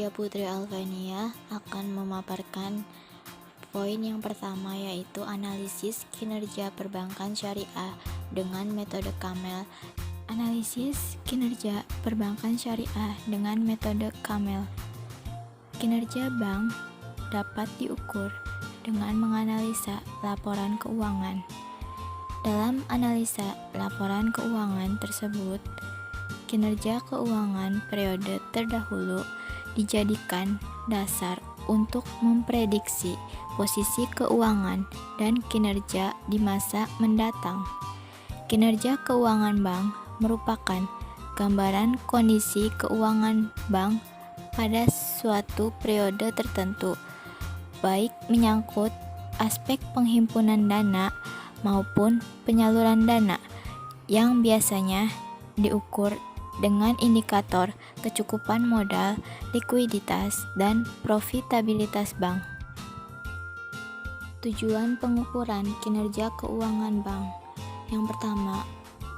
Saya Putri Alvania akan memaparkan poin yang pertama, yaitu analisis kinerja perbankan syariah dengan metode Camel. Analisis kinerja perbankan syariah dengan metode Camel. Kinerja bank dapat diukur dengan menganalisa laporan keuangan. Dalam analisa laporan keuangan tersebut, kinerja keuangan periode terdahulu dijadikan dasar untuk memprediksi posisi keuangan dan kinerja di masa mendatang. Kinerja keuangan bank merupakan gambaran kondisi keuangan bank pada suatu periode tertentu, baik menyangkut aspek penghimpunan dana maupun penyaluran dana, yang biasanya diukur dengan indikator kecukupan modal, likuiditas, dan profitabilitas bank. Tujuan pengukuran kinerja keuangan bank. Yang pertama,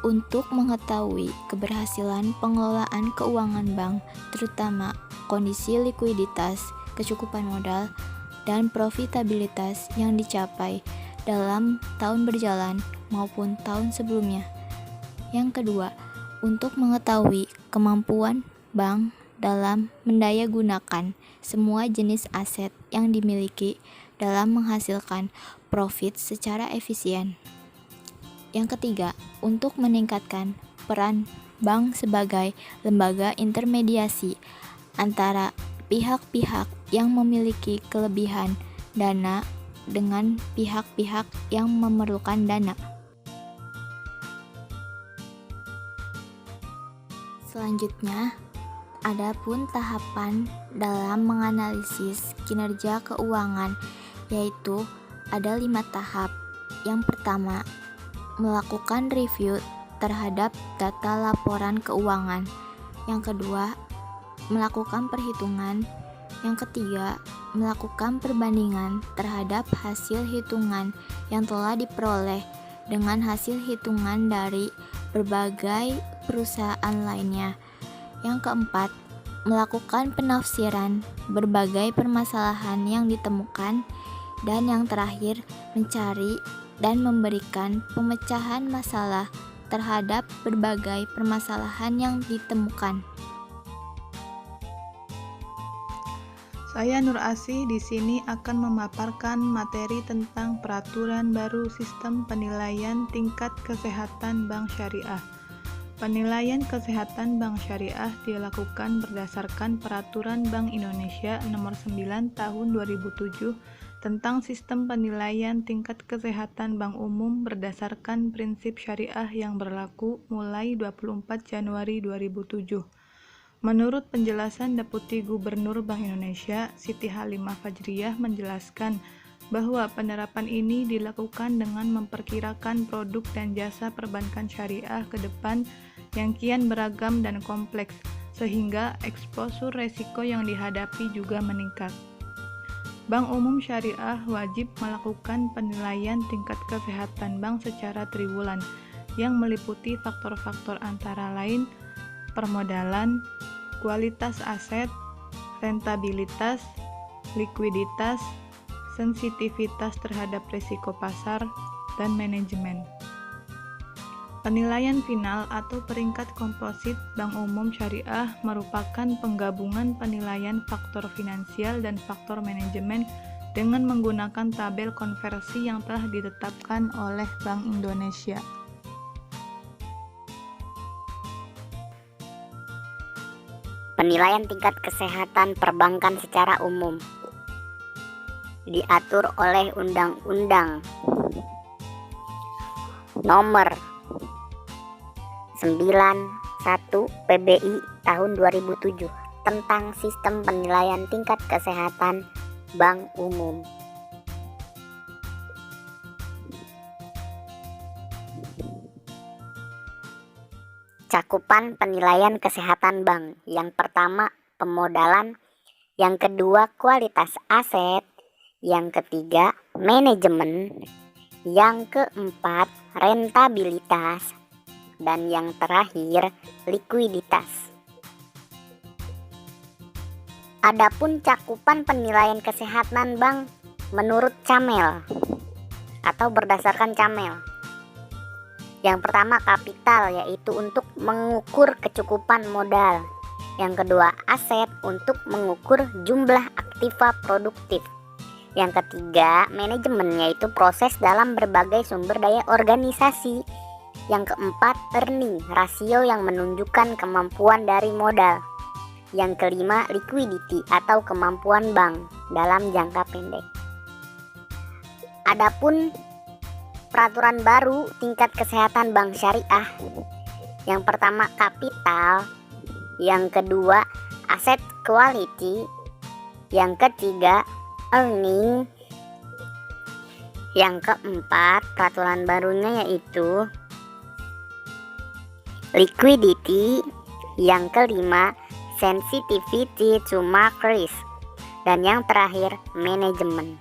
untuk mengetahui keberhasilan pengelolaan keuangan bank, terutama kondisi likuiditas, kecukupan modal, dan profitabilitas yang dicapai dalam tahun berjalan maupun tahun sebelumnya. Yang kedua, untuk mengetahui kemampuan bank dalam mendayagunakan semua jenis aset yang dimiliki dalam menghasilkan profit secara efisien. Yang ketiga, untuk meningkatkan peran bank sebagai lembaga intermediasi antara pihak-pihak yang memiliki kelebihan dana dengan pihak-pihak yang memerlukan dana. Selanjutnya, adapun tahapan dalam menganalisis kinerja keuangan, yaitu ada 5 tahap. Yang pertama, melakukan review terhadap data laporan keuangan. Yang kedua, melakukan perhitungan. Yang ketiga, melakukan perbandingan terhadap hasil hitungan yang telah diperoleh dengan hasil hitungan dari berbagai perusahaan lainnya. Yang keempat, melakukan penafsiran berbagai permasalahan yang ditemukan. Dan yang terakhir, mencari dan memberikan pemecahan masalah terhadap berbagai permasalahan yang ditemukan. Saya Nur Asih di sini akan memaparkan materi tentang peraturan baru sistem penilaian tingkat kesehatan bank syariah. Penilaian kesehatan bank syariah dilakukan berdasarkan Peraturan Bank Indonesia Nomor 9 Tahun 2007 tentang sistem penilaian tingkat kesehatan bank umum berdasarkan prinsip syariah yang berlaku mulai 24 Januari 2007. Menurut penjelasan Deputi Gubernur Bank Indonesia, Siti Halimah Fajriyah menjelaskan bahwa penerapan ini dilakukan dengan memperkirakan produk dan jasa perbankan syariah ke depan yang kian beragam dan kompleks, sehingga eksposur resiko yang dihadapi juga meningkat. Bank Umum Syariah wajib melakukan penilaian tingkat kesehatan bank secara triwulan, yang meliputi faktor-faktor antara lain permodalan, kualitas aset, rentabilitas, likuiditas, sensitivitas terhadap risiko pasar, dan manajemen. Penilaian final atau peringkat komposit Bank Umum Syariah merupakan penggabungan penilaian faktor finansial dan faktor manajemen dengan menggunakan tabel konversi yang telah ditetapkan oleh Bank Indonesia. Penilaian tingkat kesehatan perbankan secara umum diatur oleh Undang-Undang Nomor 91 PBI tahun 2007 tentang sistem penilaian tingkat kesehatan bank umum. Cakupan penilaian kesehatan bank. Yang pertama, pemodalan. Yang kedua, kualitas aset. Yang ketiga, manajemen. Yang keempat, rentabilitas. Dan yang terakhir, likuiditas. Adapun cakupan penilaian kesehatan bank menurut Camel atau berdasarkan Camel. Yang pertama kapital, yaitu untuk mengukur kecukupan modal. Yang kedua aset, untuk mengukur jumlah aktiva produktif. Yang ketiga manajemen, yaitu proses dalam berbagai sumber daya organisasi. Yang keempat earning, rasio yang menunjukkan kemampuan dari modal. Yang kelima liquidity atau kemampuan bank dalam jangka pendek. Adapun peraturan baru tingkat kesehatan bank syariah, yang pertama kapital, yang kedua aset quality, yang ketiga earning, yang keempat peraturan barunya yaitu liquidity, yang kelima sensitivity to market risk, dan yang terakhir manajemen.